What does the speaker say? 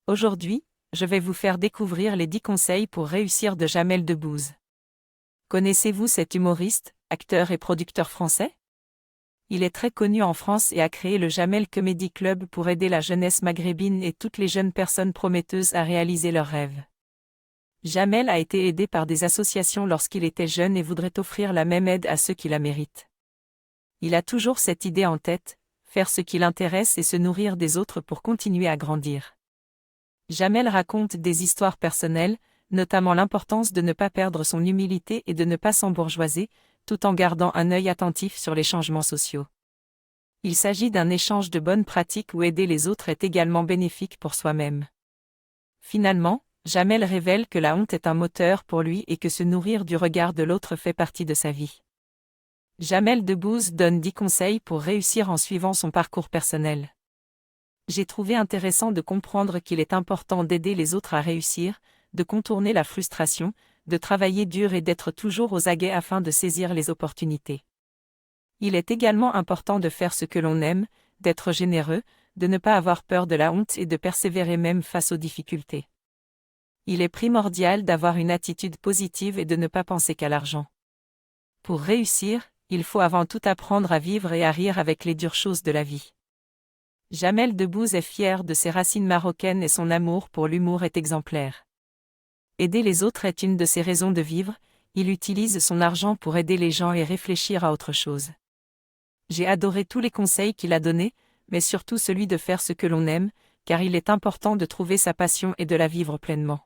Aujourd'hui, je vais vous faire découvrir les 10 conseils pour réussir de Jamel Debbouze. Connaissez-vous cet humoriste, acteur et producteur français? Il est très connu en France et a créé le Jamel Comedy Club pour aider la jeunesse maghrébine et toutes les jeunes personnes prometteuses à réaliser leurs rêves. Jamel a été aidé par des associations lorsqu'il était jeune et voudrait offrir la même aide à ceux qui la méritent. Il a toujours cette idée en tête, faire ce qui l'intéresse et se nourrir des autres pour continuer à grandir. Jamel raconte des histoires personnelles, notamment l'importance de ne pas perdre son humilité et de ne pas s'embourgeoiser, tout en gardant un œil attentif sur les changements sociaux. Il s'agit d'un échange de bonnes pratiques où aider les autres est également bénéfique pour soi-même. Finalement, Jamel révèle que la honte est un moteur pour lui et que se nourrir du regard de l'autre fait partie de sa vie. Jamel Debbouze donne 10 conseils pour réussir en suivant son parcours personnel. J'ai trouvé intéressant de comprendre qu'il est important d'aider les autres à réussir, de contourner la frustration, de travailler dur et d'être toujours aux aguets afin de saisir les opportunités. Il est également important de faire ce que l'on aime, d'être généreux, de ne pas avoir peur de la honte et de persévérer même face aux difficultés. Il est primordial d'avoir une attitude positive et de ne pas penser qu'à l'argent. Pour réussir, il faut avant tout apprendre à vivre et à rire avec les dures choses de la vie. Jamel Debbouze est fier de ses racines marocaines et son amour pour l'humour est exemplaire. Aider les autres est une de ses raisons de vivre, il utilise son argent pour aider les gens et réfléchir à autre chose. J'ai adoré tous les conseils qu'il a donnés, mais surtout celui de faire ce que l'on aime, car il est important de trouver sa passion et de la vivre pleinement.